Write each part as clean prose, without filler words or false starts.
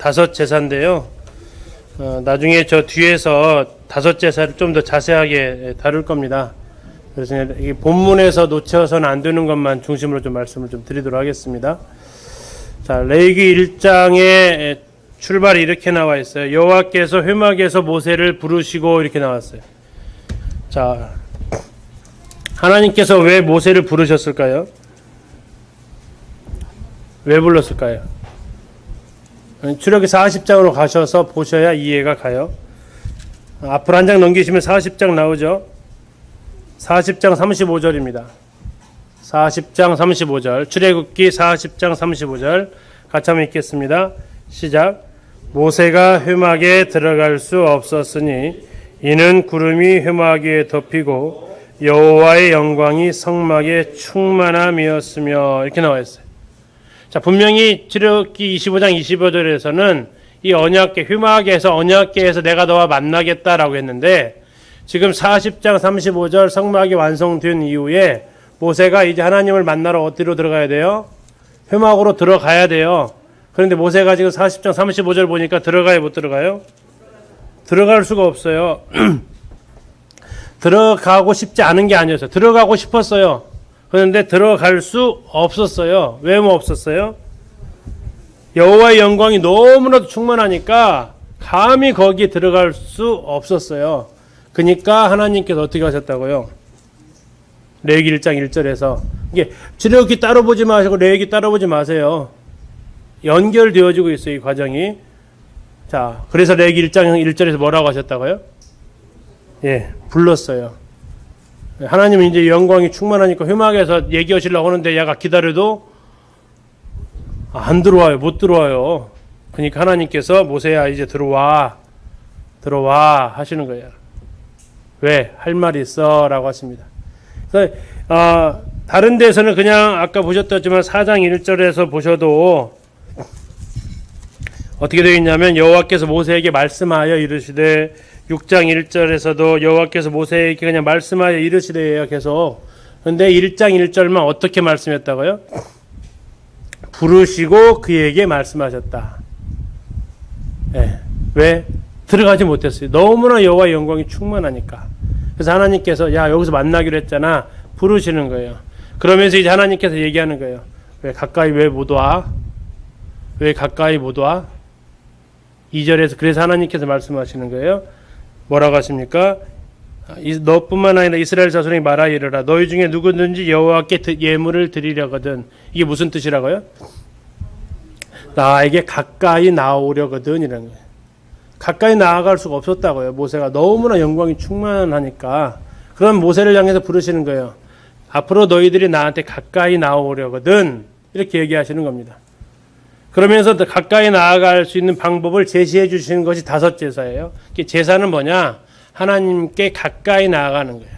다섯 제사인데요. 나중에 저 뒤에서 다섯 제사를 좀 더 자세하게 다룰 겁니다. 그래서 이 본문에서 놓쳐서는 안 되는 것만 중심으로 좀 말씀을 좀 드리도록 하겠습니다. 자, 레위기 1장에 출발이 이렇게 나와 있어요. 여호와께서 회막에서 모세를 부르시고 이렇게 나왔어요. 자, 하나님께서 왜 모세를 부르셨을까요? 왜 불렀을까요? 출애굽기 40장으로 가셔서 보셔야 이해가 가요. 앞으로 한 장 넘기시면 40장 나오죠. 40장 35절입니다. 40장 35절. 출애굽기 40장 35절. 같이 한번 읽겠습니다. 시작. 모세가 회막에 들어갈 수 없었으니 이는 구름이 회막 위에 덮이고 여호와의 영광이 성막에 충만함이었으며 이렇게 나와 있어요. 자, 분명히 출애굽기 25장 25절에서는 이 언약궤 회막에서 언약궤에서 내가 너와 만나겠다라고 했는데 지금 40장 35절 성막이 완성된 이후에 모세가 이제 하나님을 만나러 어디로 들어가야 돼요? 회막으로 들어가야 돼요. 그런데 모세가 지금 40장 35절 보니까 들어가요, 못 들어가요? 들어갈 수가 없어요. 들어가고 싶지 않은 게 아니었어요. 들어가고 싶었어요. 그런데 들어갈 수 없었어요. 왜 뭐 없었어요? 여호와의 영광이 너무나도 충만하니까 감히 거기에 들어갈 수 없었어요. 그러니까 하나님께서 어떻게 하셨다고요? 레위기 1장 1절에서 이게 출애굽기 따로 보지 마시고 레위기 따로 보지 마세요. 연결되어지고 있어요, 이 과정이. 자, 그래서 레위기 1장 1절에서 뭐라고 하셨다고요? 예, 불렀어요. 하나님은 이제 영광이 충만하니까 회막에서 얘기하시려고 하는데 얘가 기다려도 안 들어와요. 못 들어와요. 그러니까 하나님께서 모세야 이제 들어와 하시는 거예요. 왜? 할 말이 있어 라고 하십니다. 그래서 다른 데서는 그냥 아까 보셨겠지만 4장 1절에서 보셔도 어떻게 되어 있냐면 여호와께서 모세에게 말씀하여 이르시되 6장 1절에서도 여호와께서 모세에게 그냥 말씀하여 이르시되예요. 계속. 그런데 1장 1절만 어떻게 말씀했다고요? 부르시고 그에게 말씀하셨다. 네. 왜? 들어가지 못했어요. 너무나 여호와의 영광이 충만하니까. 그래서 하나님께서 야 여기서 만나기로 했잖아. 부르시는 거예요. 그러면서 이제 하나님께서 얘기하는 거예요. 왜 가까이 왜 못 와? 왜 가까이 못 와? 2절에서 그래서 하나님께서 말씀하시는 거예요. 뭐라고 하십니까? 너뿐만 아니라 이스라엘 자손이 말하 이르라. 너희 중에 누구든지 여호와께 예물을 드리려거든. 이게 무슨 뜻이라고요? 나에게 가까이 나오려거든 이라는 거예요. 가까이 나아갈 수가 없었다고요. 모세가 너무나 영광이 충만하니까. 그럼 모세를 향해서 부르시는 거예요. 앞으로 너희들이 나한테 가까이 나오려거든 이렇게 얘기하시는 겁니다. 그러면서 더 가까이 나아갈 수 있는 방법을 제시해 주시는 것이 다섯 제사예요. 제사는 뭐냐? 하나님께 가까이 나아가는 거예요.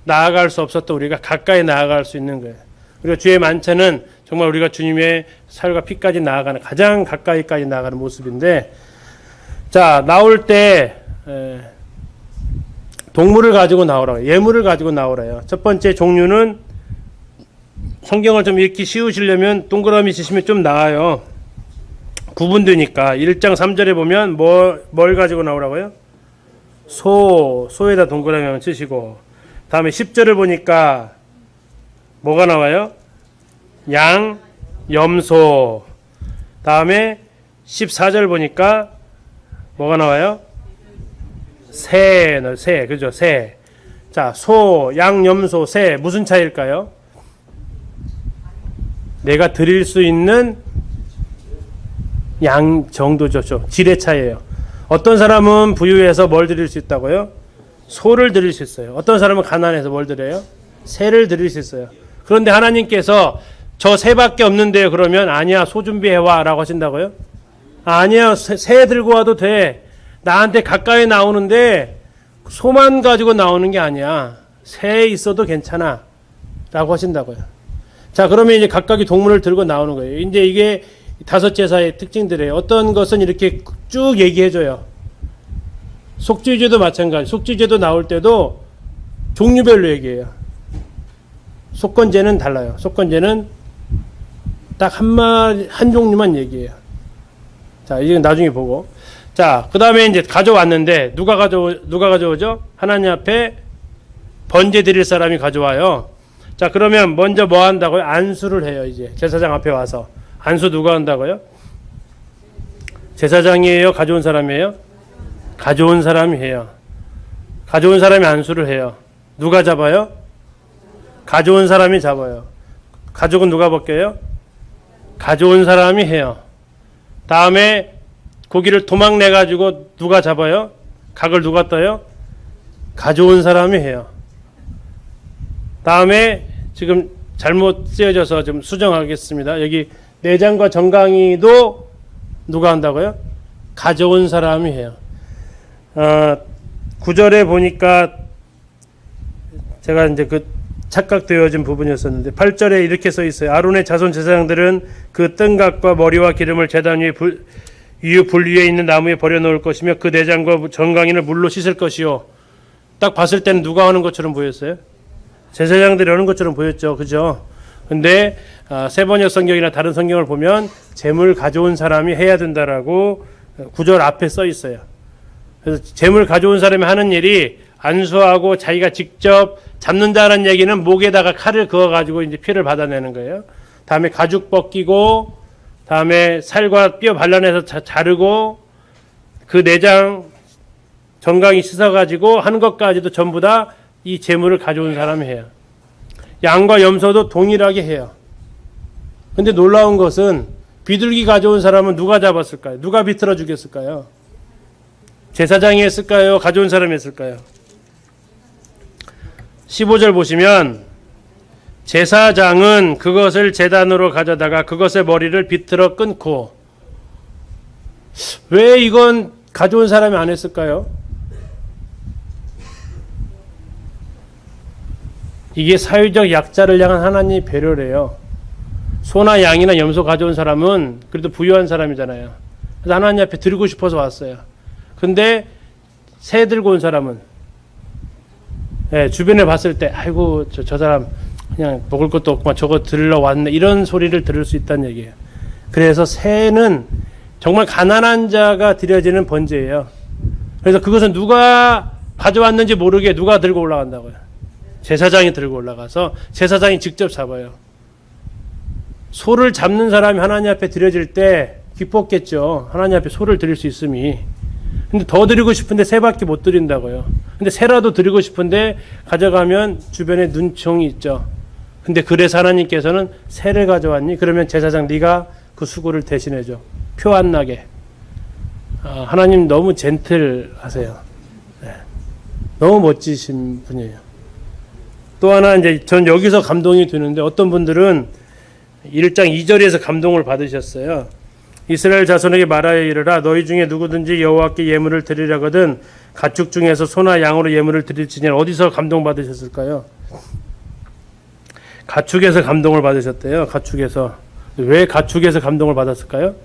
나아갈 수 없었던 우리가 가까이 나아갈 수 있는 거예요. 그리고 주의 만찬은 정말 우리가 주님의 살과 피까지 나아가는 가장 가까이까지 나아가는 모습인데 자, 나올 때 동물을 가지고 나오라고 예물을 가지고 나오래요. 첫 번째 종류는 성경을 좀 읽기 쉬우시려면 동그라미 치시면 좀 나아요. 구분되니까 1장 3절에 보면 뭘 가지고 나오라고요? 소에다 동그라미 한번 치시고 다음에 10절을 보니까 뭐가 나와요? 양, 염소. 다음에 14절 보니까 뭐가 나와요? 새, 그죠? 새. 자, 소, 양, 염소, 새 무슨 차이일까요? 내가 드릴 수 있는 양 정도죠. 질의 차이예요. 어떤 사람은 부유해서 뭘 드릴 수 있다고요? 소를 드릴 수 있어요. 어떤 사람은 가난해서 뭘 드려요? 새를 드릴 수 있어요. 그런데 하나님께서 저 새밖에 없는데요. 그러면 아니야, 소 준비해와 라고 하신다고요? 아니야, 새 들고 와도 돼. 나한테 가까이 나오는데 소만 가지고 나오는 게 아니야. 새 있어도 괜찮아 라고 하신다고요. 자, 그러면 이제 각각의 동물을 들고 나오는 거예요. 이제 이게 다섯 제사의 특징들이에요. 어떤 것은 이렇게 쭉 얘기해줘요. 속죄제도 마찬가지. 속죄제도 나올 때도 종류별로 얘기해요. 속건제는 달라요. 속건제는 딱 한 종류만 얘기해요. 자, 이제 나중에 보고. 자, 그 다음에 이제 가져왔는데, 누가 가져오죠? 하나님 앞에 번제 드릴 사람이 가져와요. 자, 그러면 먼저 뭐 한다고요? 안수를 해요, 이제. 제사장 앞에 와서. 안수 누가 한다고요? 제사장이에요? 가져온 사람이에요? 가져온 사람이 해요. 가져온 사람이 안수를 해요. 누가 잡아요? 가져온 사람이 잡아요. 가족은 누가 벗겨요? 가져온 사람이 해요. 다음에 고기를 도망 내가지고 누가 잡아요? 각을 누가 떠요? 가져온 사람이 해요. 다음에 지금 잘못 쓰여져서 좀 수정하겠습니다. 여기 내장과 정강이도 누가 한다고요? 가져온 사람이 해요. 9절에 보니까 제가 이제 그 착각되어진 부분이었었는데 8절에 이렇게 써 있어요. 아론의 자손 제사장들은 그 뜬각과 머리와 기름을 제단 위에 불 위에 있는 나무에 버려놓을 것이며 그 내장과 정강이를 물로 씻을 것이요. 딱 봤을 때는 누가 하는 것처럼 보였어요? 제사장들이 하는 것처럼 보였죠. 그죠? 근데 세번역 성경이나 다른 성경을 보면 제물 가져온 사람이 해야 된다라고 9절 앞에 써 있어요. 그래서 제물 가져온 사람이 하는 일이 안수하고 자기가 직접 잡는다는 얘기는 목에다가 칼을 그어가지고 이제 피를 받아내는 거예요. 다음에 가죽 벗기고, 다음에 살과 뼈 발라내서 자르고, 그 내장 정강이 씻어가지고 하는 것까지도 전부 다 이 제물을 가져온 사람이 해요. 양과 염소도 동일하게 해요. 근데 놀라운 것은 비둘기 가져온 사람은 누가 잡았을까요? 누가 비틀어 주겠을까요? 제사장이 했을까요? 가져온 사람이 했을까요? 15절 보시면 제사장은 그것을 제단으로 가져다가 그것의 머리를 비틀어 끊고, 왜 이건 가져온 사람이 안 했을까요? 이게 사회적 약자를 향한 하나님의 배려래요. 소나 양이나 염소 가져온 사람은 그래도 부유한 사람이잖아요. 그래서 하나님 앞에 드리고 싶어서 왔어요. 근데 새 들고 온 사람은, 주변에 봤을 때 아이고 저 사람 그냥 먹을 것도 없구만, 저거 들러 왔네, 이런 소리를 들을 수 있다는 얘기예요. 그래서 새는 정말 가난한 자가 드려지는 번제예요. 그래서 그것은 누가 가져왔는지 모르게 누가 들고 올라간다고요. 제사장이 들고 올라가서 제사장이 직접 잡아요. 소를 잡는 사람이 하나님 앞에 드려질 때 기뻤겠죠. 하나님 앞에 소를 드릴 수 있음이. 근데 더 드리고 싶은데 새밖에 못 드린다고요. 근데 새라도 드리고 싶은데 가져가면 주변에 눈총이 있죠. 근데 그래서 하나님께서는 새를 가져왔니? 그러면 제사장 네가 그 수고를 대신해줘. 표 안 나게. 하나님 너무 젠틀하세요. 네. 너무 멋지신 분이에요. 또 하나 이제 전 여기서 감동이 드는데, 어떤 분들은 1장 2절에서 감동을 받으셨어요. 이스라엘 자손에게 말하여 이르라, 너희 중에 누구든지 여호와께 예물을 드리려거든 가축 중에서 소나 양으로 예물을 드릴지니라. 어디서 감동 받으셨을까요? 가축에서 감동을 받으셨대요. 가축에서. 왜 가축에서 감동을 받았을까요?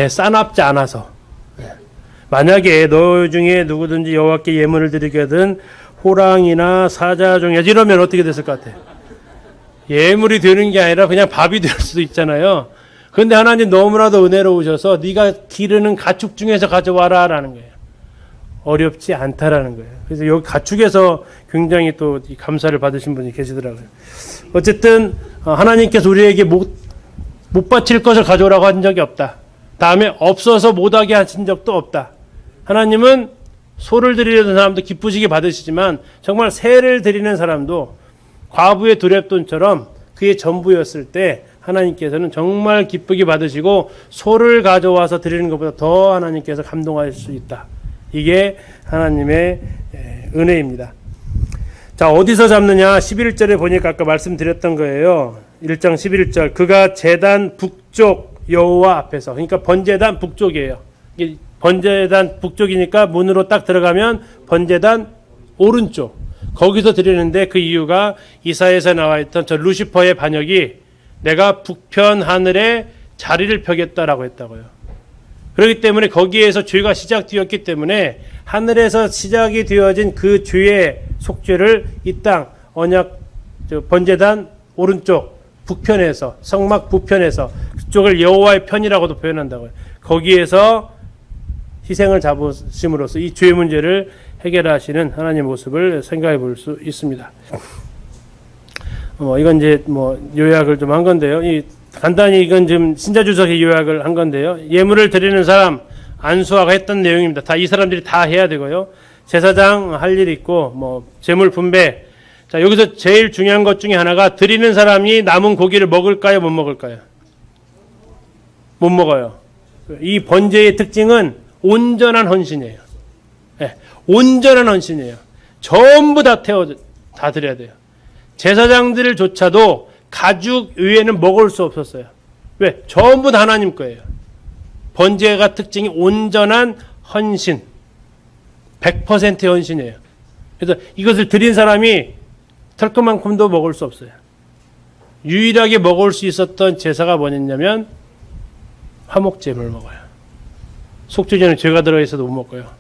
싸납지 않아서. 만약에 너희 중에 누구든지 여호와께 예물을 드리거든 호랑이나 사자종이야 이러면 어떻게 됐을 것 같아요? 예물이 되는 게 아니라 그냥 밥이 될 수도 있잖아요. 그런데 하나님 너무나도 은혜로우셔서 네가 기르는 가축 중에서 가져와라 라는 거예요. 어렵지 않다라는 거예요. 그래서 여기 가축에서 굉장히 또 감사를 받으신 분이 계시더라고요. 어쨌든 하나님께서 우리에게 못 바칠 것을 가져오라고 한 적이 없다. 다음에 없어서 못하게 하신 적도 없다. 하나님은 소를 드리는 사람도 기쁘시게 받으시지만 정말 새를 드리는 사람도 과부의 두렙돈처럼 그의 전부였을 때 하나님께서는 정말 기쁘게 받으시고 소를 가져와서 드리는 것보다 더 하나님께서 감동하실 수 있다. 이게 하나님의 은혜입니다. 자, 어디서 잡느냐? 11절에 보니까 아까 말씀드렸던 거예요. 1장 11절. 그가 제단 북쪽 여호와 앞에서, 그러니까 번제단 북쪽이에요. 번제단 북쪽이니까 문으로 딱 들어가면 번제단 오른쪽, 거기서 드리는데 그 이유가 이사야에서 나와 있던 저 루시퍼의 반역이 내가 북편 하늘에 자리를 펴겠다라고 했다고요. 그렇기 때문에 거기에서 죄가 시작되었기 때문에 하늘에서 시작이 되어진 그 죄의 속죄를 이 땅 언약 번제단 오른쪽 북편에서, 성막 북편에서, 그쪽을 여호와의 편이라고도 표현한다고요. 거기에서 희생을 잡으심으로써 이 죄의 문제를 해결하시는 하나님의 모습을 생각해 볼 수 있습니다. 이건 이제 요약을 좀 한 건데요. 간단히 이건 지금 신자주석의 요약을 한 건데요. 예물을 드리는 사람, 안수화가 했던 내용입니다. 다 이 사람들이 다 해야 되고요. 제사장 할 일이 있고, 제물 분배. 자, 여기서 제일 중요한 것 중에 하나가 드리는 사람이 남은 고기를 먹을까요? 못 먹을까요? 못 먹어요. 이 번제의 특징은 온전한 헌신이에요. 네, 온전한 헌신이에요. 전부 다 다 드려야 돼요. 제사장들조차도 가죽 외에는 먹을 수 없었어요. 왜? 전부 다 하나님 거예요. 번제가 특징이 온전한 헌신. 100%의 헌신이에요. 그래서 이것을 드린 사람이 털끝만큼도 먹을 수 없어요. 유일하게 먹을 수 있었던 제사가 뭐냐면 화목제물을 먹어요. 속죄제는 죄가 들어있어도 못 먹고요.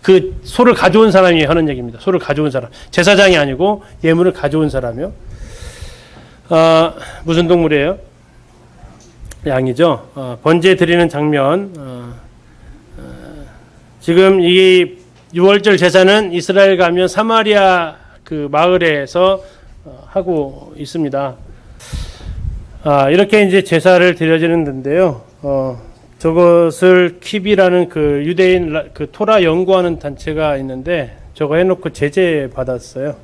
그 소를 가져온 사람이 하는 얘기입니다. 소를 가져온 사람. 제사장이 아니고 예물을 가져온 사람이요. 무슨 동물이에요? 양이죠. 번제 드리는 장면. 지금 이 6월절 제사는 이스라엘 가면 사마리아 그 마을에서 하고 있습니다. 이렇게 이제 제사를 드려지는데요. 저것을 킵이라는 그 유대인 그 토라 연구하는 단체가 있는데 저거 해놓고 제재 받았어요.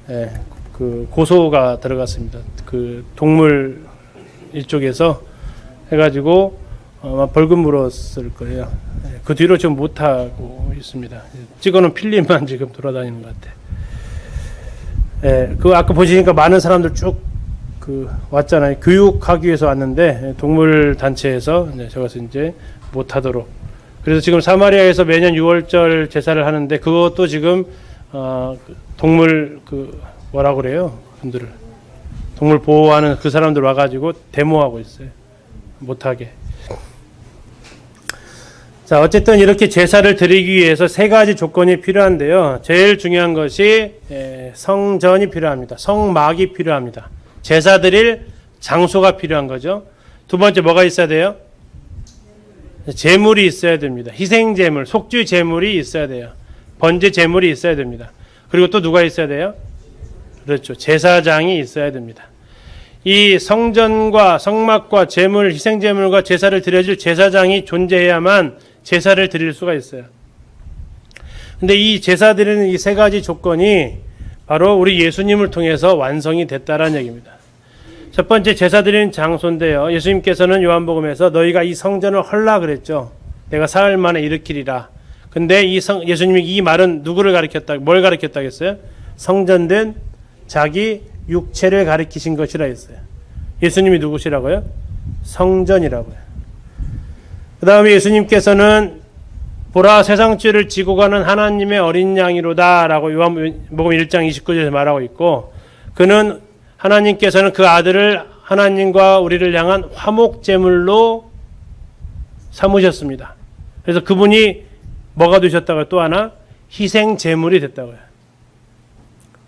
예, 그 고소가 들어갔습니다. 그 동물 일쪽에서 해가지고 아마 벌금 물었을 거예요. 예, 그 뒤로 지금 못 하고 있습니다. 찍어놓은 필름만 지금 돌아다니는 것 같아. 예, 그 아까 보시니까 많은 사람들 쭉 왔잖아요. 교육하기 위해서 왔는데 동물 단체에서 저것을 이제 못하도록. 그래서 지금 사마리아에서 매년 6월절 제사를 하는데 그것도 지금 동물 뭐라고 그래요? 분들을 동물 보호하는 그 사람들 와가지고 데모하고 있어요. 못하게. 자, 어쨌든 이렇게 제사를 드리기 위해서 세 가지 조건이 필요한데요. 제일 중요한 것이 성전이 필요합니다. 성막이 필요합니다. 제사 드릴 장소가 필요한 거죠. 두 번째 뭐가 있어야 돼요? 제물이 있어야 됩니다. 희생 제물, 속죄 제물이 있어야 돼요. 번제 제물이 있어야 됩니다. 그리고 또 누가 있어야 돼요? 그렇죠. 제사장이 있어야 됩니다. 이 성전과 성막과 제물, 희생 제물과 제사를 드려줄 제사장이 존재해야만 제사를 드릴 수가 있어요. 근데 이 제사 드리는 이 세 가지 조건이 바로 우리 예수님을 통해서 완성이 됐다라는 얘기입니다. 첫 번째 제사 드리는 장소인데요. 예수님께서는 요한복음에서 너희가 이 성전을 헐라 그랬죠. 내가 사흘 만에 일으키리라. 근데 예수님이 이 말은 누구를 가리켰다, 뭘 가리켰다겠어요? 성전된 자기 육체를 가리키신 것이라 했어요. 예수님이 누구시라고요? 성전이라고요. 그 다음에 예수님께서는 보라 세상 죄를 지고 가는 하나님의 어린 양이로다 라고 요한복음 1장 29절에서 말하고 있고, 그는 하나님께서는 그 아들을 하나님과 우리를 향한 화목제물로 삼으셨습니다. 그래서 그분이 뭐가 되셨다고요? 또 하나 희생제물이 됐다고요.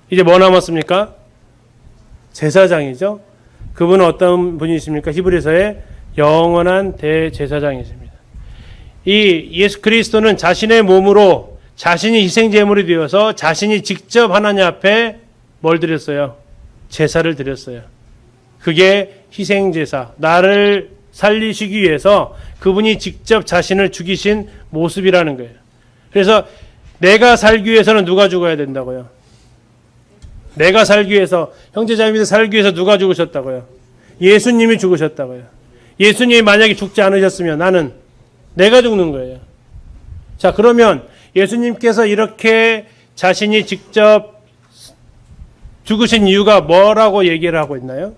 이제 뭐 남았습니까? 제사장이죠. 그분은 어떤 분이십니까? 히브리서의 영원한 대제사장이십니다. 이 예수 그리스도는 자신의 몸으로 자신이 희생제물이 되어서 자신이 직접 하나님 앞에 뭘 드렸어요? 제사를 드렸어요. 그게 희생제사. 나를 살리시기 위해서 그분이 직접 자신을 죽이신 모습이라는 거예요. 그래서 내가 살기 위해서는 누가 죽어야 된다고요? 내가 살기 위해서, 형제자매들 살기 위해서 누가 죽으셨다고요? 예수님이 죽으셨다고요. 예수님이 만약에 죽지 않으셨으면 내가 죽는 거예요. 자, 그러면 예수님께서 이렇게 자신이 직접 죽으신 이유가 뭐라고 얘기를 하고 있나요?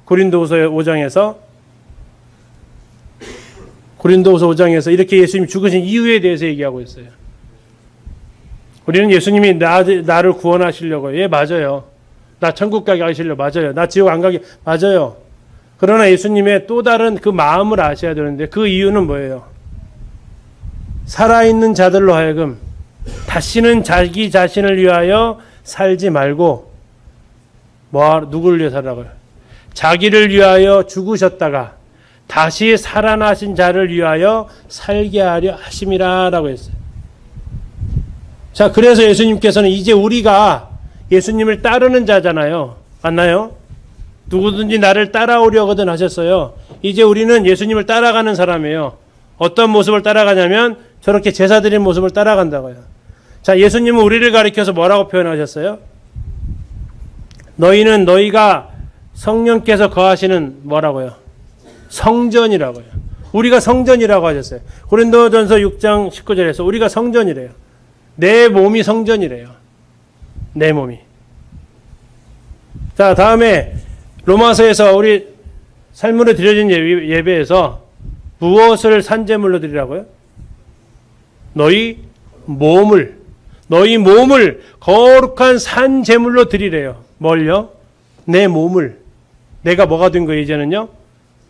고린도후서 5장에서 이렇게 예수님이 죽으신 이유에 대해서 얘기하고 있어요. 우리는 예수님이 나를 구원하시려고, 예, 맞아요. 나 천국 가게 하시려고, 맞아요. 나 지옥 안 가게, 맞아요. 그러나 예수님의 또 다른 그 마음을 아셔야 되는데 그 이유는 뭐예요? 살아있는 자들로 하여금 다시는 자기 자신을 위하여 살지 말고 누구를 위해 살라고요? 자기를 위하여 죽으셨다가 다시 살아나신 자를 위하여 살게 하려 하심이라 라고 했어요. 자, 그래서 예수님께서는 이제 우리가 예수님을 따르는 자잖아요. 맞나요? 누구든지 나를 따라오려거든 하셨어요. 이제 우리는 예수님을 따라가는 사람이에요. 어떤 모습을 따라가냐면 저렇게 제사 드린 모습을 따라간다고요. 자, 예수님은 우리를 가리켜서 뭐라고 표현하셨어요? 너희는 너희가 성령께서 거하시는 뭐라고요? 성전이라고요. 우리가 성전이라고 하셨어요. 고린도전서 6장 19절에서 우리가 성전이래요. 내 몸이 성전이래요. 내 몸이. 자, 다음에 로마서에서 우리 삶으로 드려진 예배에서 무엇을 산제물로 드리라고요? 너희 몸을 거룩한 산제물로 드리래요. 뭘요? 내 몸을. 내가 뭐가 된 거예요, 이제는요?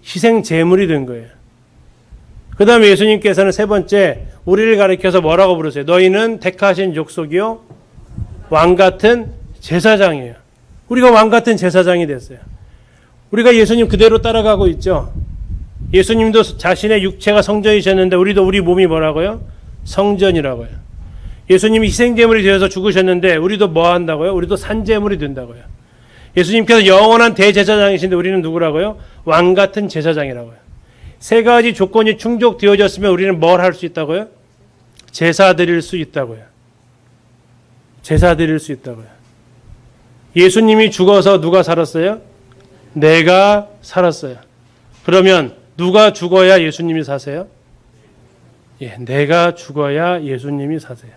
희생제물이 된 거예요. 그 다음에 예수님께서는 세 번째, 우리를 가리켜서 뭐라고 부르세요? 너희는 택하신 족속이요, 왕같은 제사장이에요. 우리가 왕같은 제사장이 됐어요. 우리가 예수님 그대로 따라가고 있죠. 예수님도 자신의 육체가 성전이셨는데 우리도 우리 몸이 뭐라고요? 성전이라고요. 예수님이 희생제물이 되어서 죽으셨는데 우리도 뭐 한다고요? 우리도 산제물이 된다고요. 예수님께서 영원한 대제사장이신데 우리는 누구라고요? 왕같은 제사장이라고요. 세 가지 조건이 충족되어졌으면 우리는 뭘 할 수 있다고요? 제사 드릴 수 있다고요. 제사 드릴 수 있다고요. 예수님이 죽어서 누가 살았어요? 내가 살았어요. 그러면 누가 죽어야 예수님이 사세요? 예, 내가 죽어야 예수님이 사세요.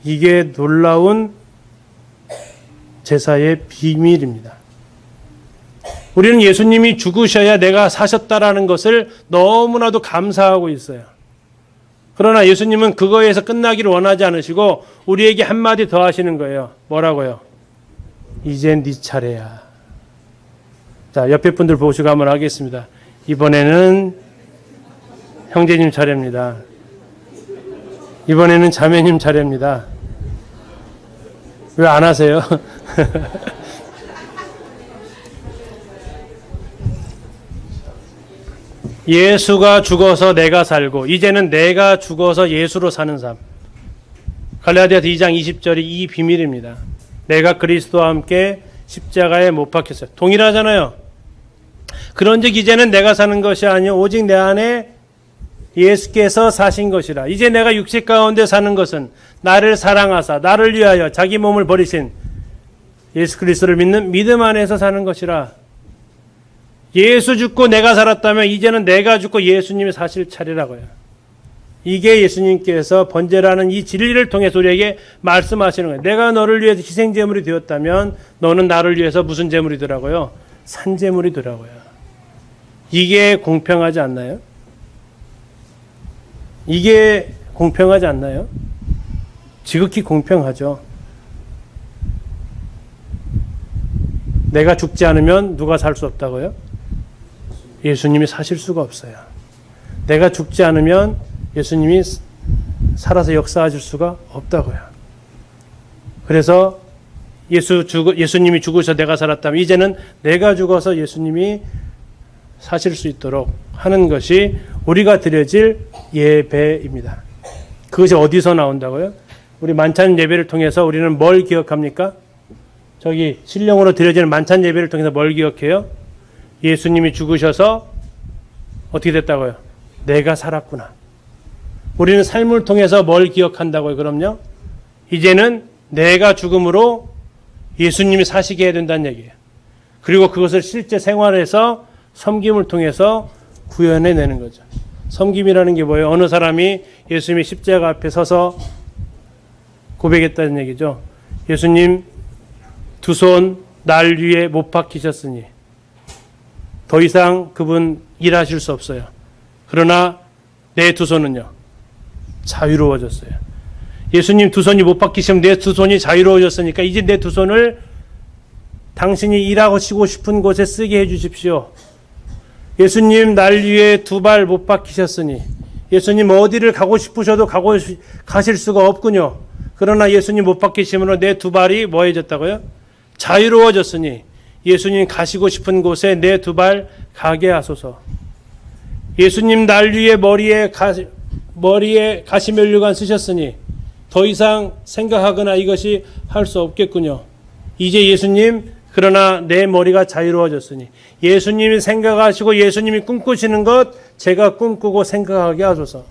이게 놀라운 제사의 비밀입니다. 우리는 예수님이 죽으셔야 내가 사셨다라는 것을 너무나도 감사하고 있어요. 그러나 예수님은 그거에서 끝나기를 원하지 않으시고 우리에게 한마디 더 하시는 거예요. 뭐라고요? 이젠 네 차례야. 자, 옆에 분들 보시고 한번 하겠습니다. 이번에는 형제님 차례입니다. 이번에는 자매님 차례입니다. 왜 안 하세요? 예수가 죽어서 내가 살고 이제는 내가 죽어서 예수로 사는 삶. 갈라디아서 2장 20절이 이 비밀입니다. 내가 그리스도와 함께 십자가에 못 박혔어요. 동일하잖아요. 그런즉 이제는 내가 사는 것이 아니요 오직 내 안에 예수께서 사신 것이라. 이제 내가 육체 가운데 사는 것은 나를 사랑하사 나를 위하여 자기 몸을 버리신 예수 그리스도를 믿는 믿음 안에서 사는 것이라. 예수 죽고 내가 살았다면 이제는 내가 죽고 예수님이 사실 차례라고요. 이게 예수님께서 번제라는 이 진리를 통해서 우리에게 말씀하시는 거예요. 내가 너를 위해서 희생제물이 되었다면 너는 나를 위해서 무슨 제물이 되라고요? 산제물이 되라고요. 이게 공평하지 않나요? 이게 공평하지 않나요? 지극히 공평하죠. 내가 죽지 않으면 누가 살 수 없다고요? 예수님이 사실 수가 없어요. 내가 죽지 않으면 예수님이 살아서 역사하실 수가 없다고요. 그래서 예수님이 죽으셔서 내가 살았다면 이제는 내가 죽어서 예수님이 사실 수 있도록 하는 것이 우리가 드려질 예배입니다. 그것이 어디서 나온다고요? 우리 만찬 예배를 통해서 우리는 뭘 기억합니까? 저기 신령으로 드려지는 만찬 예배를 통해서 뭘 기억해요? 예수님이 죽으셔서 어떻게 됐다고요? 내가 살았구나. 우리는 삶을 통해서 뭘 기억한다고요? 그럼요? 이제는 내가 죽음으로 예수님이 사시게 해야 된다는 얘기예요. 그리고 그것을 실제 생활에서 섬김을 통해서 구현해내는 거죠. 섬김이라는 게 뭐예요? 어느 사람이 예수님이 십자가 앞에 서서 고백했다는 얘기죠. 예수님 두 손 날 위에 못 박히셨으니 더 이상 그분 일하실 수 없어요. 그러나 내 두 손은요 자유로워졌어요. 예수님 두 손이 못 박히시면 내 두 손이 자유로워졌으니까 이제 내 두 손을 당신이 일하시고 싶은 곳에 쓰게 해주십시오. 예수님 날 위에 두 발 못 박히셨으니 예수님 어디를 가고 싶으셔도 가실 수가 없군요. 그러나 예수님 못 박히심으로 내 두 발이 뭐해졌다고요? 자유로워졌으니 예수님 가시고 싶은 곳에 내 두 발 가게 하소서. 예수님 날 위해 머리에 가시면류관 쓰셨으니 더 이상 생각하거나 이것이 할 수 없겠군요. 이제 예수님, 그러나 내 머리가 자유로워졌으니 예수님이 생각하시고 예수님이 꿈꾸시는 것 제가 꿈꾸고 생각하게 하소서.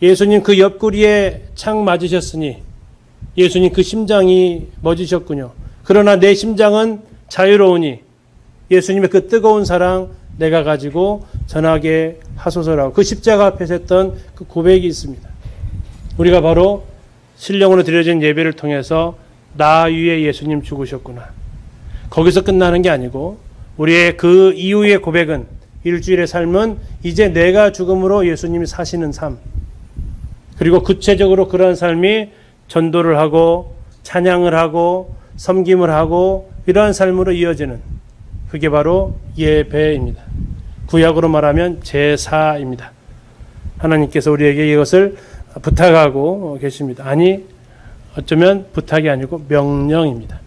예수님 그 옆구리에 창 맞으셨으니 예수님 그 심장이 멎으셨군요. 그러나 내 심장은 자유로우니 예수님의 그 뜨거운 사랑 내가 가지고 전하게 하소서라고 그 십자가 앞에서 했던 그 고백이 있습니다. 우리가 바로 신령으로 드려진 예배를 통해서 나 위에 예수님 죽으셨구나. 거기서 끝나는 게 아니고 우리의 그 이후의 고백은, 일주일의 삶은 이제 내가 죽음으로 예수님이 사시는 삶, 그리고 구체적으로 그러한 삶이 전도를 하고 찬양을 하고 섬김을 하고 이러한 삶으로 이어지는, 그게 바로 예배입니다. 구약으로 말하면 제사입니다. 하나님께서 우리에게 이것을 부탁하고 계십니다. 아니, 어쩌면 부탁이 아니고 명령입니다.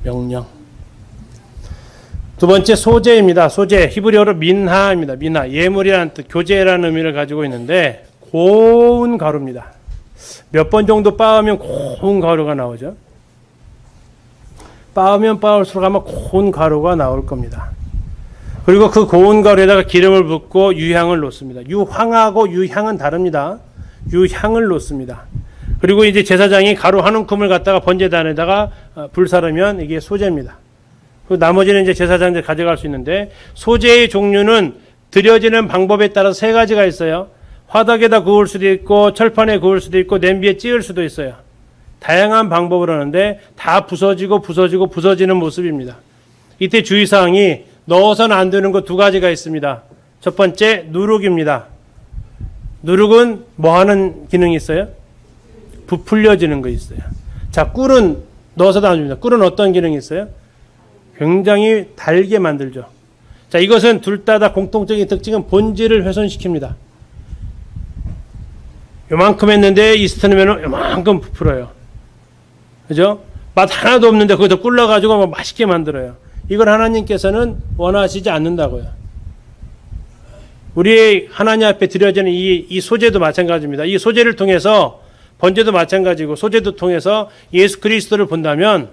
명령. 두 번째 소재입니다. 소재, 히브리어로 민하입니다. 민하, 예물이라는 뜻, 교제라는 의미를 가지고 있는데 고운 가루입니다. 몇 번 정도 빻으면 고운 가루가 나오죠. 빻으면 빻을수록 아마 고운 가루가 나올 겁니다. 그리고 그 고운 가루에다가 기름을 붓고 유향을 놓습니다. 유황하고 유향은 다릅니다. 유향을 놓습니다. 그리고 이제 제사장이 가루 한 움큼을 갖다가 번제단에다가 불사르면 이게 소재입니다. 그 나머지는 이제 제사장들 가져갈 수 있는데, 소재의 종류는 드려지는 방법에 따라서 세 가지가 있어요. 화덕에다 구울 수도 있고 철판에 구울 수도 있고 냄비에 찌을 수도 있어요. 다양한 방법을 하는데 다 부서지는 모습입니다. 이때 주의사항이 넣어서는 안 되는 것 두 가지가 있습니다. 첫 번째, 누룩입니다. 누룩은 뭐 하는 기능이 있어요? 부풀려지는 거 있어요. 자, 꿀은 넣어서도 안 됩니다. 꿀은 어떤 기능이 있어요? 굉장히 달게 만들죠. 자, 이것은 둘 다 공통적인 특징은 본질을 훼손시킵니다. 요만큼 했는데 이스트 넣으면 요만큼 부풀어요. 그죠? 맛 하나도 없는데 거기서 꿀 넣어가지고 맛있게 만들어요. 이걸 하나님께서는 원하시지 않는다고요. 우리의 하나님 앞에 드려지는 이 소재도 마찬가지입니다. 이 소재를 통해서, 번제도 마찬가지고 소재도 통해서 예수 그리스도를 본다면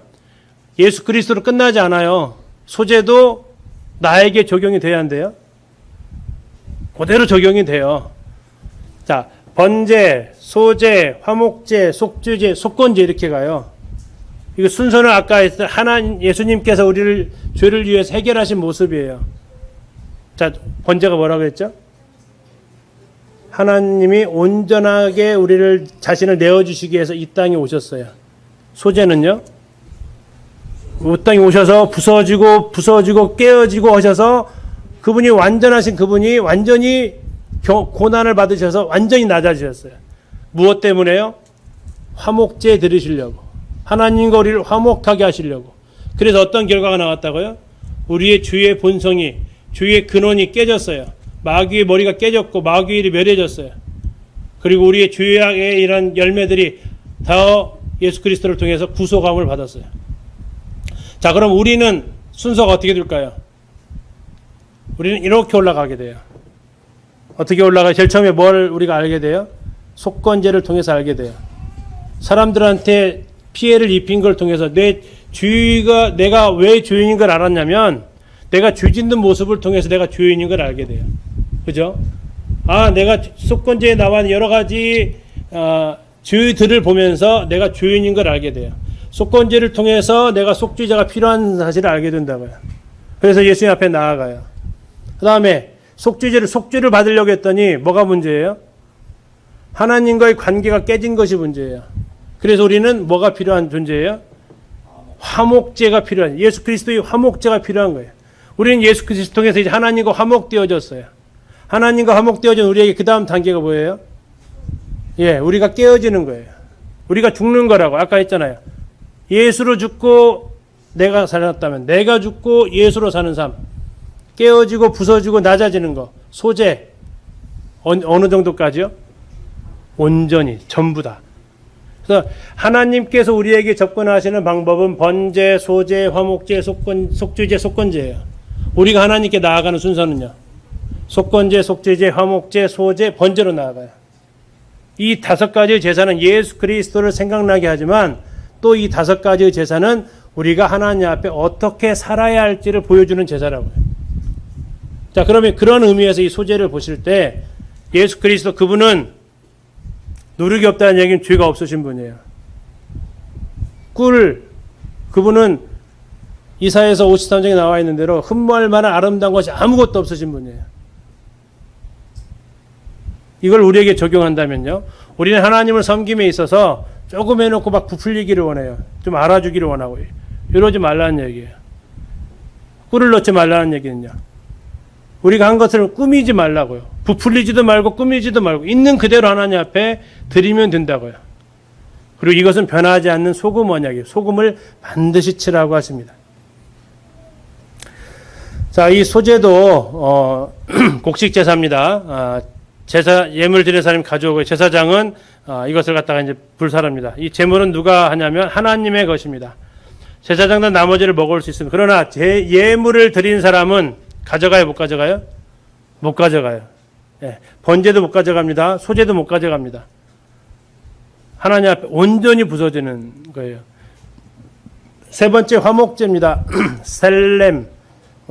예수 그리스도로 끝나지 않아요. 소재도 나에게 적용이 돼야 한대요. 그대로 적용이 돼요. 자, 번제, 소제, 화목제, 속주제, 속건제 이렇게 가요. 이거 순서는 아까 했던 예수님께서 우리를 죄를 위해서 해결하신 모습이에요. 자, 번제가 뭐라고 했죠? 하나님이 온전하게 우리를 자신을 내어주시기 위해서 이 땅에 오셨어요. 소제는요? 이 땅에 오셔서 부서지고 깨어지고 하셔서 그분이 완전하신 그분이 완전히 고난을 받으셔서 완전히 낮아지셨어요. 무엇 때문에요? 화목제 드리시려고. 하나님과 우리를 화목하게 하시려고. 그래서 어떤 결과가 나왔다고요? 우리의 주의 본성이, 주의 근원이 깨졌어요. 마귀의 머리가 깨졌고 마귀의 일이 멸해졌어요. 그리고 우리의 죄악의 이런 열매들이 더 예수 그리스도를 통해서 구속함을 받았어요. 자, 그럼 우리는 순서가 어떻게 될까요? 우리는 이렇게 올라가게 돼요. 어떻게 올라가요? 제일 처음에 뭘 우리가 알게 돼요? 속건제를 통해서 알게 돼요. 사람들한테 피해를 입힌 걸 통해서 내가 왜 죄인인 걸 알았냐면 내가 죄 짓는 모습을 통해서 내가 죄인인 걸 알게 돼요. 그죠? 아, 내가 속건제에 나와 여러 가지 죄들을 보면서 내가 죄인인 걸 알게 돼요. 속건제를 통해서 내가 속죄자가 필요한 사실을 알게 된다고요. 그래서 예수님 앞에 나아가요. 그 다음에 속죄를 받으려고 했더니 뭐가 문제예요? 하나님과의 관계가 깨진 것이 문제예요. 그래서 우리는 뭐가 필요한 존재예요? 화목제가 필요한, 예수 그리스도의 화목제가 필요한 거예요. 우리는 예수 그리스도 통해서 이제 하나님과 화목되어졌어요. 하나님과 화목되어진 우리에게 그 다음 단계가 뭐예요? 예, 우리가 깨어지는 거예요. 우리가 죽는 거라고 아까 했잖아요. 예수로 죽고 내가 살았다면 내가 죽고 예수로 사는 삶. 깨어지고 부서지고 낮아지는 거. 소재. 어느 정도까지요? 온전히 전부 다. 그래서 하나님께서 우리에게 접근하시는 방법은 번제, 소제, 화목제, 속주제, 속건제예요. 우리가 하나님께 나아가는 순서는요. 속건제, 속죄제, 화목제, 소제, 번제로 나아가요. 이 5가지의 제사는 예수 그리스도를 생각나게 하지만 또 이 5가지의 제사는 우리가 하나님 앞에 어떻게 살아야 할지를 보여주는 제사라고요. 자, 그러면 그런 의미에서 이 소제를 보실 때 예수 그리스도 그분은 누룩이 없다는 얘기는 죄가 없으신 분이에요. 그분은 이사야서 53장에 나와 있는 대로 흠모할 만한 아름다운 것이 아무것도 없으신 분이에요. 이걸 우리에게 적용한다면요. 우리는 하나님을 섬김에 있어서 조금 해놓고 막 부풀리기를 원해요. 좀 알아주기를 원하고 이러지 말라는 얘기예요. 꿀을 넣지 말라는 얘기는요. 우리가 한 것을 꾸미지 말라고요. 부풀리지도 말고 꾸미지도 말고 있는 그대로 하나님 앞에 드리면 된다고요. 그리고 이것은 변하지 않는 소금 언약이에요. 소금을 반드시 치라고 하십니다. 자, 이 소제도 곡식 제사입니다. 제사 예물 드릴 사람이 가져오고 제사장은 이것을 갖다가 이제 불사릅니다. 이 제물은 누가 하냐면 하나님의 것입니다. 제사장도 나머지를 먹을 수 있습니다. 그러나 예물을 드린 사람은 가져가요, 못 가져가요? 못 가져가요. 예, 번제도 못 가져갑니다. 소제도 못 가져갑니다. 하나님 앞에 온전히 부서지는 거예요. 세 번째 화목제입니다. 셀렘,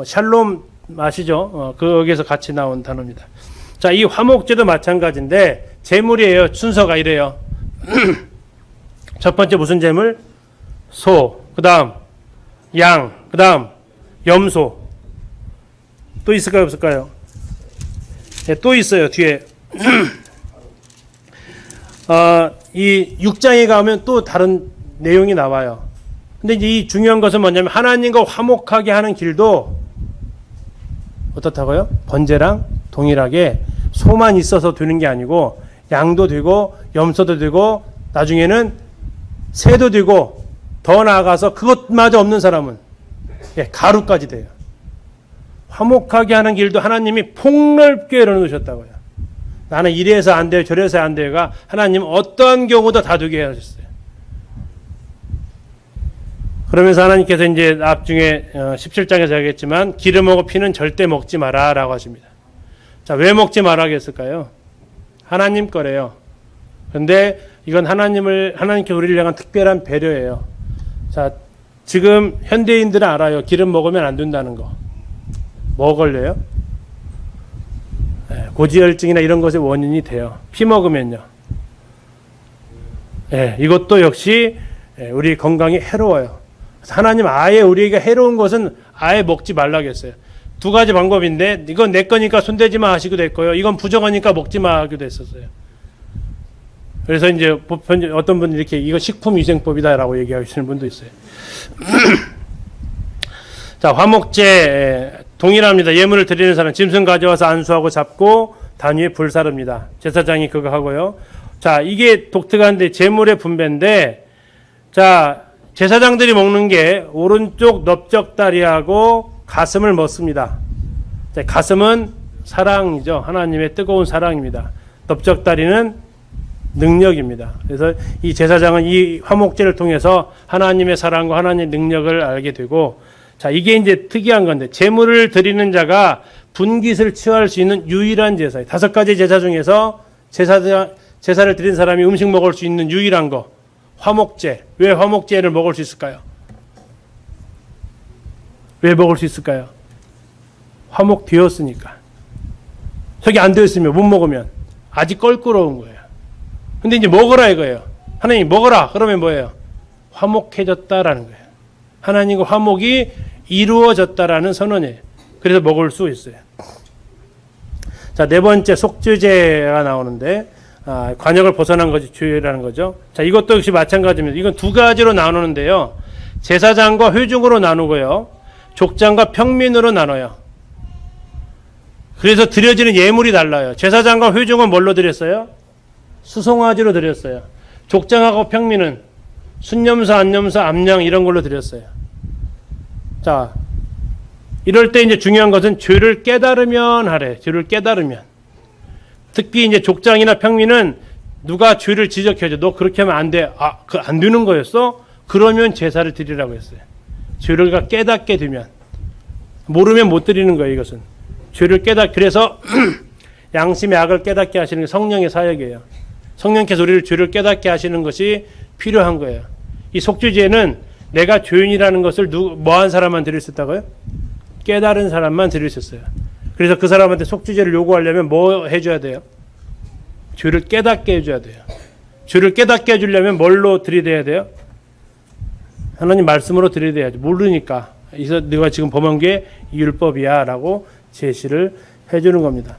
샬롬 아시죠? 거기에서 같이 나온 단어입니다. 자, 이 화목제도 마찬가지인데 제물이에요. 순서가 이래요. 첫 번째 무슨 제물? 소, 그 다음 양, 그 다음 염소. 또 있을까요, 없을까요? 네, 또 있어요, 뒤에. 이 6장에 가면 또 다른 내용이 나와요. 근데 이제 이 중요한 것은 뭐냐면 하나님과 화목하게 하는 길도 어떻다고요? 번제랑 동일하게 소만 있어서 되는 게 아니고 양도 되고 염소도 되고 나중에는 새도 되고 더 나아가서 그것마저 없는 사람은 가루까지 돼요. 화목하게 하는 길도 하나님이 폭넓게 열어놓으셨다고요. 나는 이래서 안 돼요, 저래서 안 돼요가 하나님 어떠한 경우도 다 되게 하셨어요. 그러면서 하나님께서 이제 나중에 17장에서 하겠지만 기름하고 피는 절대 먹지 마라 라고 하십니다. 자, 왜 먹지 말라겠을까요? 하나님 거래요. 그런데 이건 하나님께 우리를 향한 특별한 배려예요. 자, 지금 현대인들은 알아요. 기름 먹으면 안 된다는 거. 뭐 걸려요? 고지혈증이나 이런 것의 원인이 돼요. 피 먹으면요. 이것도 역시 우리 건강에 해로워요. 하나님 아예 우리에게 해로운 것은 아예 먹지 말라겠어요. 두 가지 방법인데 이건 내 거니까 손대지 마 하시기도 했고요. 이건 부정하니까 먹지 마 하기도 했었어요. 그래서 이제 어떤 분이 이렇게 이거 식품위생법이다라고 얘기하시는 분도 있어요. 자, 화목제 동일합니다. 예물을 드리는 사람 짐승 가져와서 안수하고 잡고 단 위에 불사릅니다. 제사장이 그거 하고요. 자, 이게 독특한데 제물의 분배인데, 자, 제사장들이 먹는 게 오른쪽 넓적다리하고 가슴을 먹습니다. 자, 가슴은 사랑이죠. 하나님의 뜨거운 사랑입니다. 넓적다리는 능력입니다. 그래서 이 제사장은 이 화목제를 통해서 하나님의 사랑과 하나님의 능력을 알게 되고, 자, 이게 이제 특이한 건데, 제물을 드리는 자가 분깃을 취할 수 있는 유일한 제사예요. 5가지 제사 중에서 제사를 드린 사람이 음식 먹을 수 있는 유일한 거, 화목제. 왜 화목제를 먹을 수 있을까요? 왜 먹을 수 있을까요? 화목되었으니까. 저기 안 되었으면 못 먹으면 아직 껄끄러운 거예요. 근데 이제 먹으라 이거예요. 하나님 먹어라. 그러면 뭐예요? 화목해졌다라는 거예요. 하나님과 화목이 이루어졌다라는 선언이에요. 그래서 먹을 수 있어요. 자, 네 번째 속죄제가 나오는데, 관역을 벗어난 것이 주의라는 거죠. 자, 이것도 역시 마찬가지입니다. 이건 두 가지로 나누는데요. 제사장과 회중으로 나누고요. 족장과 평민으로 나눠요. 그래서 드려지는 예물이 달라요. 제사장과 회중은 뭘로 드렸어요? 수송아지로 드렸어요. 족장하고 평민은 순념사, 안념사, 암양 이런 걸로 드렸어요. 자, 이럴 때 이제 중요한 것은 죄를 깨달으면 하래. 죄를 깨달으면. 특히 이제 족장이나 평민은 누가 죄를 지적해줘. 너 그렇게 하면 안 돼. 아, 그 안 되는 거였어? 그러면 제사를 드리라고 했어요. 죄를 깨닫게 되면. 모르면 못 드리는 거예요, 이것은. 죄를 그래서 양심의 악을 깨닫게 하시는 게 성령의 사역이에요. 성령께서 우리를 죄를 깨닫게 하시는 것이 필요한 거예요. 이 속죄제는 내가 죄인이라는 것을 뭐한 사람만 드릴 수 있다고요? 깨달은 사람만 드릴 수 있어요. 그래서 그 사람한테 속죄제를 요구하려면 뭐 해줘야 돼요? 죄를 깨닫게 해줘야 돼요. 죄를 깨닫게 해주려면 뭘로 들이대야 돼요? 하나님 말씀으로 들이대야죠. 모르니까. 그래서 네가 지금 범한 게 율법이야 라고 제시를 해주는 겁니다.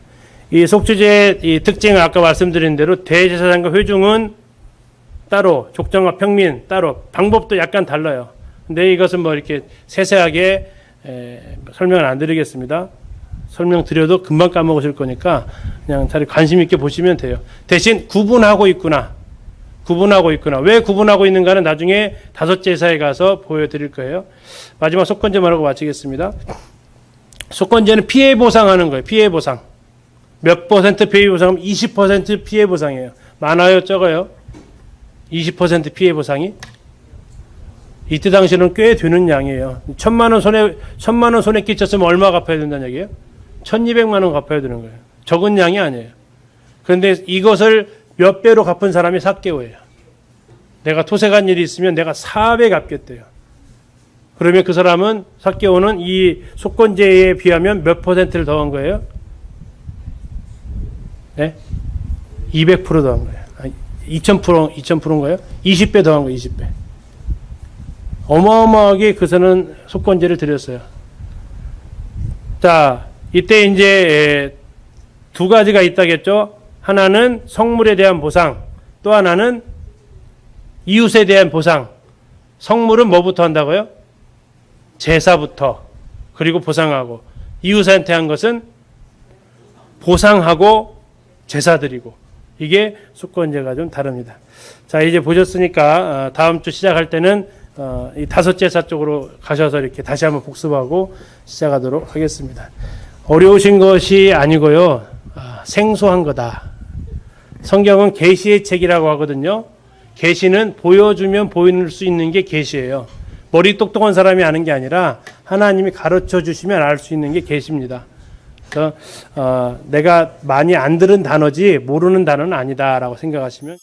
이 속죄제의 이 특징을 아까 말씀드린 대로 대제사장과 회중은 따로, 족장과 평민 따로, 방법도 약간 달라요. 근데 이것은 뭐 이렇게 세세하게 설명을 안 드리겠습니다. 설명 드려도 금방 까먹으실 거니까 그냥 잘 관심 있게 보시면 돼요. 대신 구분하고 있구나. 왜 구분하고 있는가는 나중에 다섯 제사에 가서 보여드릴 거예요. 마지막 속건제 말하고 마치겠습니다. 속건제는 피해 보상하는 거예요. 피해 보상. 몇 퍼센트 피해 보상하면 20% 피해 보상이에요. 많아요, 적어요? 20% 피해 보상이? 이때 당시는 꽤 되는 양이에요. 1,000만 원 손에 끼쳤으면 얼마 갚아야 된다는 얘기예요? 1,200만 원 갚아야 되는 거예요. 적은 양이 아니에요. 그런데 이것을 몇 배로 갚은 사람이 삭개오예요. 내가 토색한 일이 있으면 내가 4배 갚겠대요. 그러면 그 사람은 삭개오는 이 속건제에 비하면 몇 퍼센트를 더한 거예요? 네? 200% 더한 거예요. 2000%인가요? 20배 더한 거예요. 20배. 어마어마하게 그새는 속건제를 드렸어요. 자, 이때 이제 두 가지가 있다겠죠. 하나는 성물에 대한 보상, 또 하나는 이웃에 대한 보상. 성물은 뭐부터 한다고요? 제사부터. 그리고 보상하고. 이웃한테 한 것은 보상하고 제사 드리고. 이게 속건제가 좀 다릅니다. 자, 이제 보셨으니까 다음 주 시작할 때는 이 다섯 제사 쪽으로 가셔서 이렇게 다시 한번 복습하고 시작하도록 하겠습니다. 어려우신 것이 아니고요. 생소한 거다. 성경은 계시의 책이라고 하거든요. 계시는 보여주면 보일 수 있는 게 계시예요. 머리 똑똑한 사람이 아는 게 아니라 하나님이 가르쳐 주시면 알 수 있는 게 계시입니다. 그래서 내가 많이 안 들은 단어지 모르는 단어는 아니다라고 생각하시면